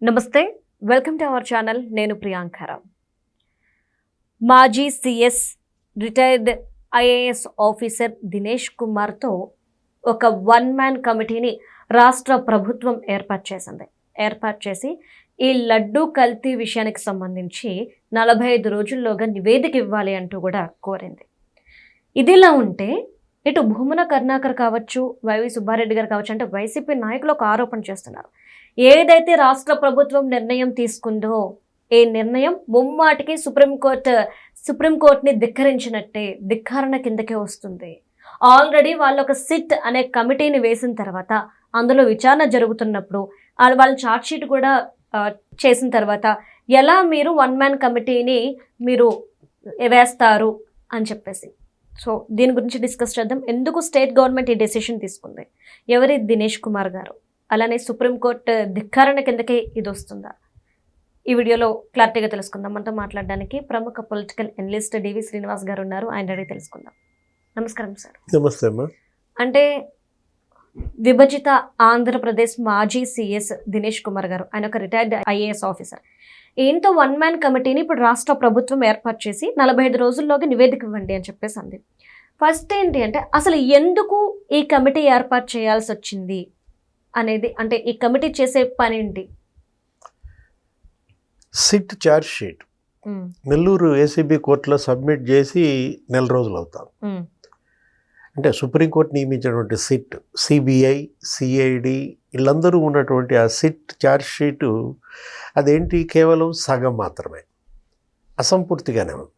నమస్తే, welcome to our channel. నేను ప్రియాంకరావు. మాజీ సిఎస్, రిటైర్డ్ ఐఏఎస్ ఆఫీసర్ దినేష్ కుమార్తో ఒక వన్ మ్యాన్ కమిటీని రాష్ట్ర ప్రభుత్వం ఏర్పాటు చేసి ఈ లడ్డూ కల్తీ విషయానికి సంబంధించి 45 రోజుల్లోగా నివేదిక ఇవ్వాలి అంటూ కూడా కోరింది. ఇదిలా ఉంటే ఇటు భూమన కరుణాకర్ కావచ్చు, వైవి సుబ్బారెడ్డి గారు కావచ్చు, అంటే వైసీపీ నాయకులు ఒక ఆరోపణ చేస్తున్నారు. ఏదైతే రాష్ట్ర ప్రభుత్వం నిర్ణయం తీసుకుందో ఈ నిర్ణయం ముమ్మాటికి సుప్రీంకోర్టుని ధిక్కరించినట్టే, ధిక్కారణ కిందకే వస్తుంది. ఆల్రెడీ వాళ్ళు ఒక సిట్ అనే కమిటీని వేసిన తర్వాత అందులో విచారణ జరుగుతున్నప్పుడు వాళ్ళ ఛార్జ్షీట్ కూడా చేసిన తర్వాత ఎలా మీరు వన్ మ్యాన్ కమిటీని మీరు వేస్తారు అని చెప్పేసి, సో దీని గురించి డిస్కస్ చేద్దాం. ఎందుకు స్టేట్ గవర్నమెంట్ ఈ డెసిషన్ తీసుకుంది, ఎవరి దినేష్ కుమార్ గారు, అలానే సుప్రీంకోర్టు ధిక్కారణ కిందకే ఇది వస్తుందా, ఈ వీడియోలో క్లారిటీగా తెలుసుకుందాం. మనతో మాట్లాడడానికి ప్రముఖ పొలిటికల్ అనలిస్ట్ డివి శ్రీనివాస్ గారు ఉన్నారు. ఆయన అడిగి తెలుసుకుందాం. నమస్కారం సార్. నమస్తే అమ్మా. అంటే విభజిత ఆంధ్రప్రదేశ్ మాజీ సిఎస్ దినేష్ కుమార్ గారు, ఆయన ఒక రిటైర్డ్ ఐఏఎస్ ఆఫీసర్. ఏంతో వన్ మ్యాన్ కమిటీని ఇప్పుడు రాష్ట్ర ప్రభుత్వం ఏర్పాటు చేసి 45 రోజుల్లోకి నివేదిక ఇవ్వండి అని చెప్పేసి అంది. ఫస్ట్ ఏంటి అంటే అసలు ఎందుకు ఈ కమిటీ ఏర్పాటు చేయాల్సి వచ్చింది అనేది, అంటే ఈ కమిటీ చేసే పని ఏంటి? SIT charge sheet Nellore ACB కోర్టులో సబ్మిట్ చేసి 1 రోజులు అవుతాం. అంటే సుప్రీంకోర్టు నియమించినటువంటి సిట్, సిబిఐ, సిఐడి వీళ్ళందరూ ఉన్నటువంటి ఆ సిట్ ఛార్జ్ షీటు అదేంటి, కేవలం సగం మాత్రమే, అసంపూర్తిగానే ఉంది.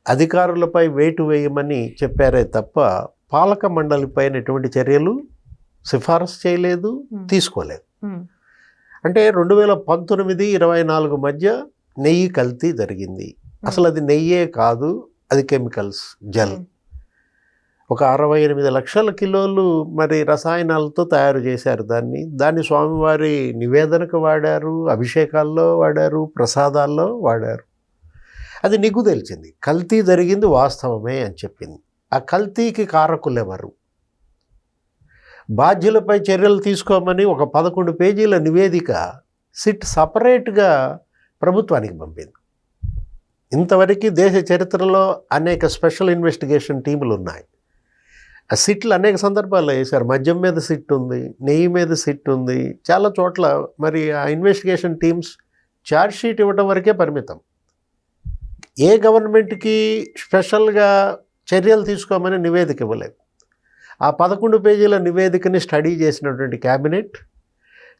అధికారులపై వేటు వేయమని చెప్పారే తప్ప పాలక మండలిపైన ఎటువంటి చర్యలు సిఫారసు చేయలేదు, తీసుకోలేదు. అంటే 2019-24 మధ్య నెయ్యి కల్తీ జరిగింది. అసలు అది నెయ్యే కాదు, అది కెమికల్స్ జెల్. ఒక 68 లక్షల కిలోలు మరి రసాయనాలతో తయారు చేశారు దాన్ని స్వామివారి నివేదనకు వాడారు, అభిషేకాల్లో వాడారు, ప్రసాదాల్లో వాడారు. అది నిగ్గు తెలిసింది, కల్తీ జరిగింది వాస్తవమే అని చెప్పింది. ఆ కల్తీకి కారకులు ఎవరు, బాధ్యులపై చర్యలు తీసుకోమని ఒక 11 పేజీల నివేదిక సిట్ సపరేట్గా ప్రభుత్వానికి పంపింది. ఇంతవరకు దేశ చరిత్రలో అనేక స్పెషల్ ఇన్వెస్టిగేషన్ టీములు ఉన్నాయి. ఆ సిట్లు అనేక సందర్భాల్లో వేశారు. మద్యం మీద సిట్ ఉంది, నెయ్యి మీద సిట్ ఉంది, చాలా చోట్ల. మరి ఆ ఇన్వెస్టిగేషన్ టీమ్స్ ఛార్జ్ షీట్ ఇవ్వడం వరకే పరిమితం. ఏ గవర్నమెంట్కి స్పెషల్గా చర్యలు తీసుకోమని నివేదిక ఇవ్వలేదు. ఆ 11 పేజీల నివేదికని స్టడీ చేసినటువంటి క్యాబినెట్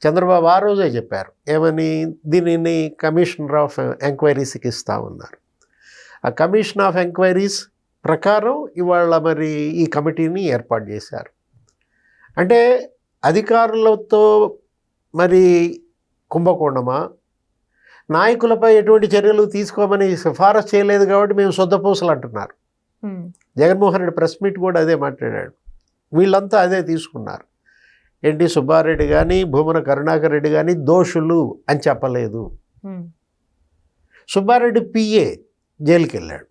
చంద్రబాబు ఆ రోజే చెప్పారు, ఏమని, దీనిని కమిషనర్ ఆఫ్ ఎంక్వైరీస్కి ఇస్తామన్నారు. ఆ కమిషన్ ఆఫ్ ఎంక్వైరీస్ ప్రకారం ఇవాళ మరి ఈ కమిటీని ఏర్పాటు చేశారు. అంటే అధికారులతో మరి కుంభకోణమా, నాయకులపై ఎటువంటి చర్యలు తీసుకోమని సిఫారసు చేయలేదు కాబట్టి మేము శుద్ధపూసలు అంటున్నారు. జగన్మోహన్ రెడ్డి ప్రెస్ మీట్ కూడా అదే మాట్లాడాడు. వీళ్ళంతా అదే తీసుకున్నారు. ఎన్టీ సుబ్బారెడ్డి కానీ, భూమన కరుణాకర్ రెడ్డి కానీ దోషులు అని చెప్పలేదు. సుబ్బారెడ్డి పిఏ జైలుకి వెళ్ళాడు.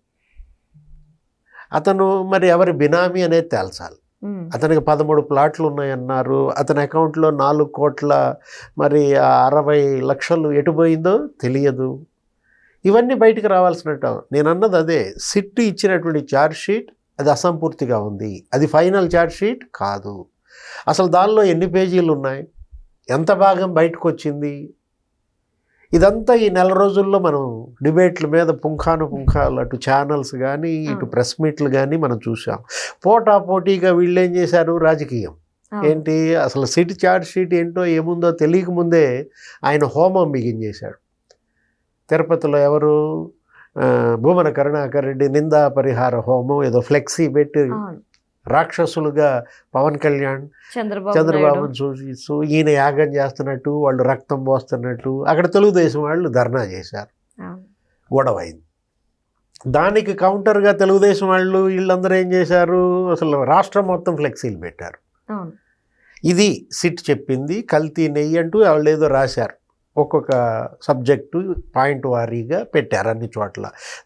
అతను మరి ఎవరి బినామీ అనేది తేల్చాలి. అతనికి 13 ప్లాట్లు ఉన్నాయన్నారు. అతని అకౌంట్లో 4 కోట్ల మరి 60 లక్షలు ఎటుపోయిందో తెలియదు. ఇవన్నీ బయటికి రావాల్సినట్టు. నేను అన్నది అదే, సిట్ ఇచ్చినటువంటి ఛార్జ్ షీట్ అది అసంపూర్తిగా ఉంది, అది ఫైనల్ ఛార్జ్ షీట్ కాదు. అసలు దానిలో ఎన్ని పేజీలు ఉన్నాయి, ఎంత భాగం బయటకు వచ్చింది, ఇదంతా ఈ 1 రోజుల్లో మనం డిబేట్ల మీద పుంఖాలు అటు ఛానల్స్ కానీ ఇటు ప్రెస్ మీట్లు కానీ మనం చూసాం. పోటాపోటీగా వీళ్ళు ఏం చేశారు, రాజకీయం ఏంటి, అసలు సిట్ ఛార్జ్ షీట్ ఏంటో ఏముందో తెలియక ముందే ఆయన హోమం బిగించేశాడు. తిరుపతిలో ఎవరు, భూమన కరుణాకర్ రెడ్డి నిందా పరిహార హోమం ఏదో ఫ్లెక్సీ పెట్టి రాక్షసులుగా పవన్ కళ్యాణ్ చంద్రబాబును చూపిస్తూ ఈయన యాగం చేస్తున్నట్టు, వాళ్ళు రక్తం పోస్తున్నట్టు అక్కడ తెలుగుదేశం వాళ్ళు ధర్నా చేశారు, గొడవ అయింది. దానికి కౌంటర్గా తెలుగుదేశం వాళ్ళు వీళ్ళందరూ ఏం చేశారు, అసలు రాష్ట్రం మొత్తం ఫ్లెక్సీలు పెట్టారు. ఇది సిట్ చెప్పింది, కల్తీ నెయ్యి అంటూ వాళ్ళు ఏదో రాశారు, ఒక్కొక్క సబ్జెక్టు పాయింట్ వారీగా పెట్టారు అన్ని చోట్ల.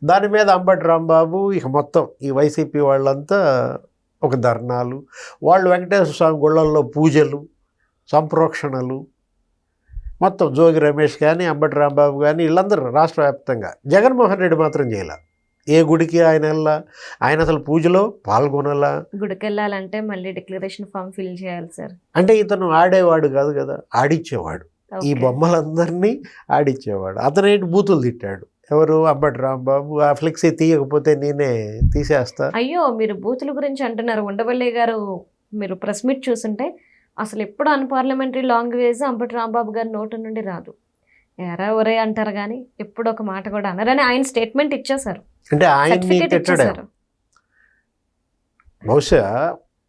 దాని మీద అంబటి రాంబాబు ఇక మొత్తం ఈ వైసీపీ వాళ్ళంతా ఒక ధర్నాలు, వాళ్ళు వెంకటేశ్వర స్వామి గుళ్ళల్లో పూజలు, సంప్రోక్షణలు, మొత్తం జోగి రమేష్ కానీ అంబటి రాంబాబు కానీ వీళ్ళందరూ రాష్ట్ర వ్యాప్తంగా. జగన్మోహన్ రెడ్డి మాత్రం చేయాల. ఏ గుడికి ఆయన వెళ్ళా, ఆయన అసలు పూజలో పాల్గొనాలా. గుడికి వెళ్ళాలంటే మళ్ళీ డిక్లరేషన్ ఫామ్ ఫిల్ చేయాలి సార్. అంటే ఇతను ఆడేవాడు కాదు కదా, ఆడిచ్చేవాడు. ఈ ఓకే. బొమ్మలందరినీ ఆడిచ్చేవాడు. అతనేంటి బూతులు తిట్టాడు. ఎవరు? అంబటి రాంబాబు. ఆ ఫ్లెక్సీ తీయకపోతే నేనే తీసేస్తా. అయ్యో, మీరు బూతుల గురించి అంటున్నారు. ఉండవల్లి గారు మీరు ప్రెస్ మీట్ చూసుంటే అసలు ఎప్పుడు అన్పార్లమెంటరీ లాంగ్వేజ్ అంబటి రాంబాబు గారి నోటి నుండి రాదు. ఎరా ఒరే అంటారు కానీ ఎప్పుడు ఒక మాట కూడా అన్నారని ఆయన స్టేట్మెంట్ ఇచ్చేశారు, అంటే ఆయన్ని సర్టిఫికేట్ తిట్టడం. ఇచ్చేశారు. బహుశా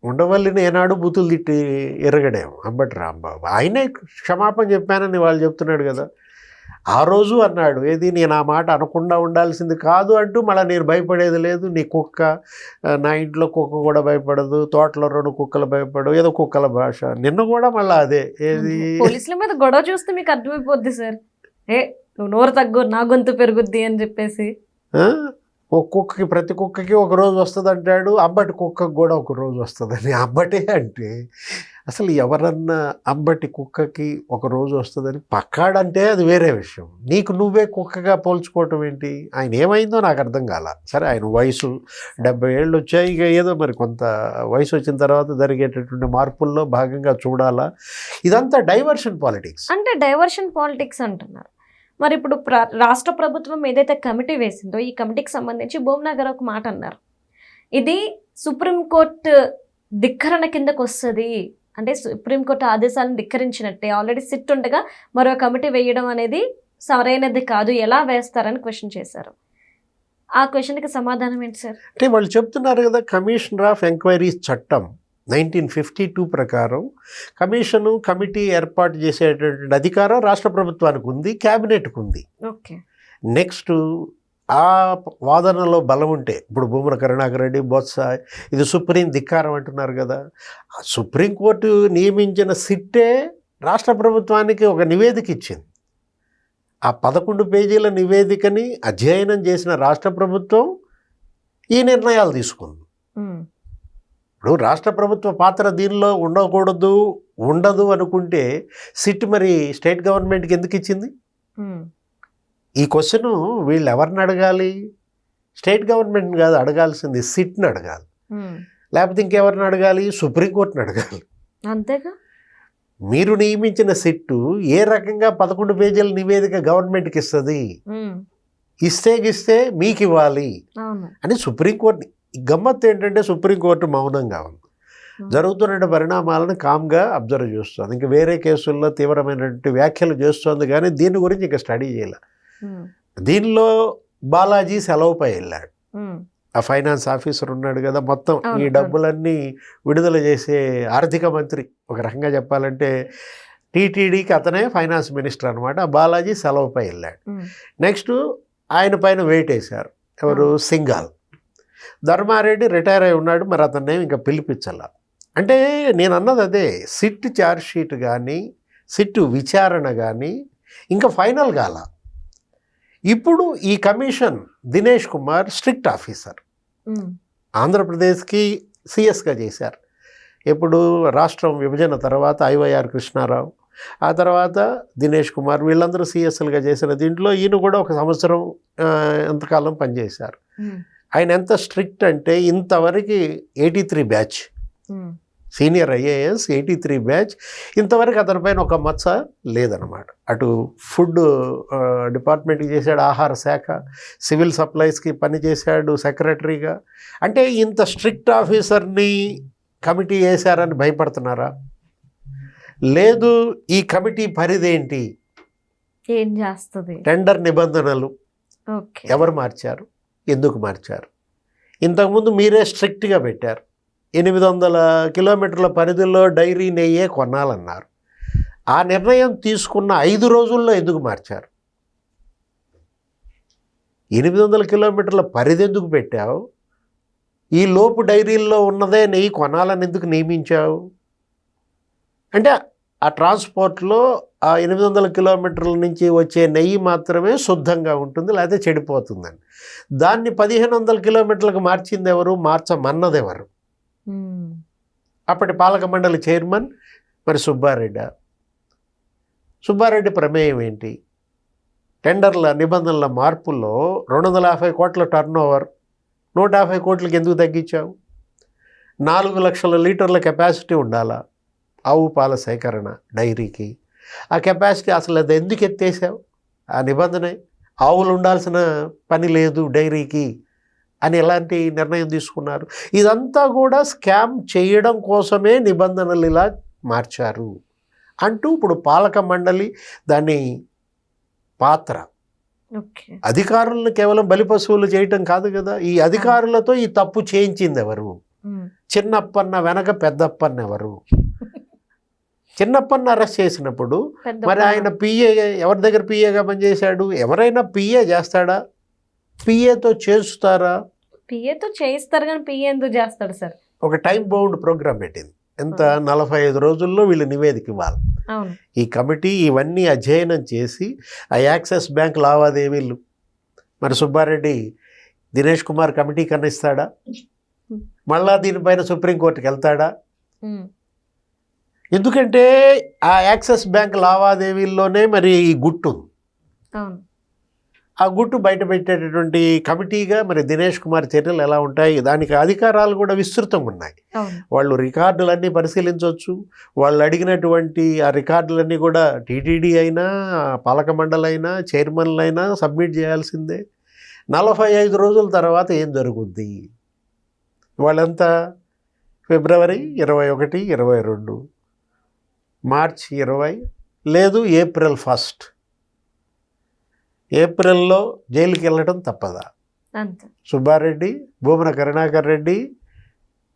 ఉండవల్లిని ఏనాడు బూతులు తిట్టి ఎరగడేమో అంబటి రాంబాబు. ఆయనే క్షమాపణ చెప్పానని వాళ్ళు చెప్తున్నాడు కదా. ఆ రోజు అన్నాడు, ఏది నేను ఆ మాట అనకుండా ఉండాల్సింది కాదు అంటూ, మళ్ళీ నేను భయపడేది లేదు, నీ కుక్క, నా ఇంట్లో కుక్క కూడా భయపడదు, తోటలో 2 కుక్కలు భయపడవు, ఏదో కుక్కల భాష. నిన్న కూడా మళ్ళీ అదే, ఏది పోలీసుల మీద గొడవ చూస్తే మీకు అర్థమైపోద్ది సార్. నువ్వు నోరు తగ్గు, నా గొంతు పెరుగుద్ది అని చెప్పేసి. ఆ? ఒక కుక్కకి, ప్రతి కుక్కకి ఒక రోజు వస్తుంది అంటాడు. అంబటి కుక్కకి కూడా ఒక రోజు వస్తుందని. అంబటే అంటే అసలు ఎవరన్నా అంబటి కుక్కకి ఒక రోజు వస్తుందని పక్కాడంటే అది వేరే విషయం. నీకు నువ్వే కుక్కగా పోల్చుకోవటం ఏంటి? ఆయన ఏమైందో నాకు అర్థం కాల. సరే, ఆయన వయసు 70 ఏళ్ళు వచ్చాయి. ఇక ఏదో మరి కొంత వయసు వచ్చిన తర్వాత జరిగేటటువంటి మార్పుల్లో భాగంగా చూడాలా. ఇదంతా డైవర్షన్ పాలిటిక్స్. అంటే డైవర్షన్ పాలిటిక్స్ అంటున్నారు. మరి ఇప్పుడు రాష్ట్ర ప్రభుత్వం ఏదైతే కమిటీ వేసిందో ఈ కమిటీకి సంబంధించి బొమ్నా గారు ఒక మాట అన్నారు, ఇది సుప్రీంకోర్టు ధిక్కరణ కిందకు వస్తుంది, అంటే సుప్రీంకోర్టు ఆదేశాలను ధిక్కరించినట్టే. ఆల్రెడీ సిట్ ఉండగా మరో కమిటీ వేయడం అనేది సరైనది కాదు, ఎలా వేస్తారని క్వశ్చన్ చేశారు. ఆ క్వశ్చన్కి సమాధానం ఏంటి సార్? అంటే వాళ్ళు చెప్తున్నారు కదా, కమిషనర్ ఆఫ్ ఎంక్వైరీస్ చట్టం 1952 ప్రకారం కమిటీ ఏర్పాటు చేసేటటువంటి అధికారం రాష్ట్ర ప్రభుత్వానికి ఉంది, క్యాబినెట్కి ఉంది. ఓకే. నెక్స్ట్ ఆ వాదనలో బలం ఉంటే, ఇప్పుడు భూమన కరుణాకర్ రెడ్డి, బొత్స, ఇది సుప్రీం ధిక్కారం అంటున్నారు కదా. సుప్రీంకోర్టు నియమించిన సిట్టే రాష్ట్ర ప్రభుత్వానికి ఒక నివేదిక ఇచ్చింది. ఆ 11 పేజీల నివేదికని అధ్యయనం చేసిన రాష్ట్ర ప్రభుత్వం ఈ నిర్ణయాలు తీసుకుంది. ఇప్పుడు రాష్ట్ర ప్రభుత్వ పాత్ర దీనిలో ఉండదు అనుకుంటే సిట్ మరి స్టేట్ గవర్నమెంట్కి ఎందుకు ఇచ్చింది? ఈ క్వశ్చన్ వీళ్ళు ఎవరిని అడగాలి? స్టేట్ గవర్నమెంట్ని కాదు అడగాల్సింది, సిట్ని అడగాలి. లేకపోతే ఇంకెవరిని అడగాలి? సుప్రీంకోర్టుని అడగాలి. అంతేగా. మీరు నియమించిన సిట్టు ఏ రకంగా 11 పేజీల నివేదిక గవర్నమెంట్కి ఇస్తుంది? ఇస్తే మీకు ఇవ్వాలి అని సుప్రీంకోర్టు. గమ్మత్తు ఏంటంటే సుప్రీంకోర్టు మౌనంగా ఉంది. జరుగుతున్న పరిణామాలను కామ్గా అబ్జర్వ్ చేస్తుంది. ఇంకా వేరే కేసుల్లో తీవ్రమైనటువంటి వ్యాఖ్యలు చేస్తుంది, కానీ దీని గురించి ఇంకా స్టడీ చేయాలి. దీనిలో బాలాజీ సెలవుపై వెళ్ళాడు. ఆ ఫైనాన్స్ ఆఫీసర్ ఉన్నాడు కదా, మొత్తం ఈ డబ్బులన్నీ విడుదల చేసే ఆర్థిక మంత్రి. ఒక రకంగా చెప్పాలంటే టీటీడీకి అతనే ఫైనాన్స్ మినిస్టర్ అనమాట. ఆ బాలాజీ సెలవుపై వెళ్ళాడు. నెక్స్ట్ ఆయన పైన వెయిట్ వేశారు. ఎవరు? సింఘాల్. ధర్మారెడ్డి రిటైర్ అయి ఉన్నాడు, మరి అతన్నే ఇంకా పిలిపించాల. అంటే నేను అన్నది అదే, సిట్ ఛార్జ్ షీట్ కానీ సిట్ విచారణ కానీ ఇంకా ఫైనల్ కాల. ఇప్పుడు ఈ commission Dinesh Kumar strict officer, ఆంధ్రప్రదేశ్కి సిఎస్గా చేశారు. ఇప్పుడు రాష్ట్రం విభజన తర్వాత ఐవైఆర్ కృష్ణారావు, ఆ తర్వాత దినేష్ కుమార్, వీళ్ళందరూ సిఎస్ఎల్గా చేసిన దీంట్లో ఈయన కూడా 1 సంవత్సరం ఎంతకాలం పనిచేశారు. ఆయన ఎంత స్ట్రిక్ట్ అంటే ఇంతవరకు 83 బ్యాచ్, సీనియర్ ఐఏఎస్ 83 బ్యాచ్, ఇంతవరకు అతనిపైన ఒక మచ్చ లేదనమాట. అటు ఫుడ్ డిపార్ట్మెంట్కి చేశాడు, ఆహార శాఖ, సివిల్ సప్లైస్కి పనిచేశాడు సెక్రటరీగా. అంటే ఇంత స్ట్రిక్ట్ ఆఫీసర్ని కమిటీ వేశారని భయపడుతున్నారా? లేదు. ఈ కమిటీ పరిధేంటి? ఏం చేస్తుంది? టెండర్ నిబంధనలు ఎవరు మార్చారు? ఎందుకు మార్చారు? ఇంతకుముందు మీరే స్ట్రిక్ట్గా పెట్టారు. 800 కిలోమీటర్ల పరిధిలో డైరీ నెయ్యే కొనాలన్నారు. ఆ నిర్ణయం తీసుకున్న 5 రోజుల్లో ఎందుకు మార్చారు? 800 కిలోమీటర్ల పరిధి ఎందుకు పెట్టావు? ఈ లోపు డైరీల్లో ఉన్నదే నెయ్యి కొనాలని ఎందుకు నియమించావు? అంటే ఆ ట్రాన్స్పోర్ట్లో ఆ 800 కిలోమీటర్ల నుంచి వచ్చే నెయ్యి మాత్రమే శుద్ధంగా ఉంటుంది, లేకపోతే చెడిపోతుందని. దాన్ని 1500 కిలోమీటర్లకు మార్చింది ఎవరు? మార్చమన్నది ఎవరు? అప్పటి పాలక మండలి చైర్మన్ మరి సుబ్బారెడ్డి. సుబ్బారెడ్డి ప్రమేయం ఏంటి? టెండర్ల నిబంధనల మార్పుల్లో 250 కోట్ల టర్న్ ఓవర్ 150 కోట్లకి ఎందుకు తగ్గించావు? 4 లక్షల లీటర్ల కెపాసిటీ ఉండాలా ఆవు పాల సేకరణ డైరీకి? ఆ కెపాసిటీ అసలు అది ఎందుకు ఎత్తేసావు? ఆ నిబంధనే ఆవులు ఉండాల్సిన పని లేదు డైరీకి అని ఎలాంటి నిర్ణయం తీసుకున్నారు? ఇదంతా కూడా స్కామ్ చేయడం కోసమే నిబంధనలు ఇలా మార్చారు అంటూ ఇప్పుడు పాలక మండలి దాన్ని పాత్ర. ఓకే. అధికారులను కేవలం బలిపశువులు చేయటం కాదు కదా, ఈ అధికారులతో ఈ తప్పు చేయించింది ఎవరు? చిన్నప్పన్న వెనక పెద్దప్పన్న ఎవరు? చిన్నప్పన్న అరెస్ట్ చేసినప్పుడు మరి ఆయన పిఏ ఎవరి దగ్గర పిఏగా పనిచేశాడు? ఎవరైనా పిఏ చేస్తాడా? పిఏతో చేస్తారా? పిఏతో చేయిస్తారు కానీ పిఏ ఎందుకు చేస్తాడు సార్? ఒక టైం బౌండ్ ప్రోగ్రామ్ పెట్టింది. ఎంత 45 రోజుల్లో వీళ్ళు నివేదిక ఇవ్వాలి. ఈ కమిటీ ఇవన్నీ అధ్యయనం చేసి ఆ యాక్సిస్ బ్యాంక్ లావాదేవీలు మరి సుబ్బారెడ్డి దినేష్ కుమార్ కమిటీ కన్నా ఇస్తాడా? మళ్ళా దీనిపైన సుప్రీంకోర్టుకి వెళ్తాడా? ఎందుకంటే ఆ యాక్సిస్ బ్యాంక్ లావాదేవీల్లోనే మరి ఈ గుట్టు ఉంది. ఆ గుట్టు బయట పెట్టేటటువంటి కమిటీగా మరి దినేష్ కుమార్ చర్యలు ఎలా ఉంటాయి? దానికి అధికారాలు కూడా విస్తృతంగా ఉన్నాయి. వాళ్ళు రికార్డులన్నీ పరిశీలించవచ్చు. వాళ్ళు అడిగినటువంటి ఆ రికార్డులన్నీ కూడా టీటీడీ అయినా పాలక మండలి అయినా చైర్మన్లు అయినా సబ్మిట్ చేయాల్సిందే. 45 రోజుల తర్వాత ఏం జరుగుద్ది? వాళ్ళంతా ఫిబ్రవరి 21, 22, మార్చి 20 లేదు ఏప్రిల్ 1 ఏప్రిల్లో జైలుకి వెళ్ళడం తప్పదా? సుబ్బారెడ్డి, భూమన కరుణాకర్ రెడ్డి,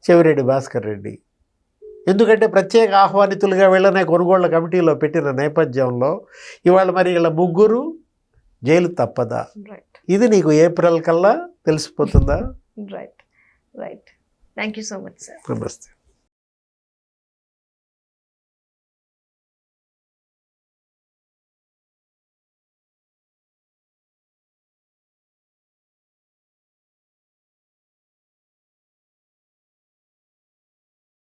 చెవిరెడ్డి భాస్కర్ రెడ్డి. ఎందుకంటే ప్రత్యేక ఆహ్వానితులుగా వీళ్ళనే కొనుగోళ్ల కమిటీలో పెట్టిన నేపథ్యంలో ఇవాళ మరి వీళ్ళ ముగ్గురు జైలు తప్పదా? ఇది నీకు ఏప్రిల్ కల్లా తెలిసిపోతుందా? Right. Thank you so much sir. నమస్తే.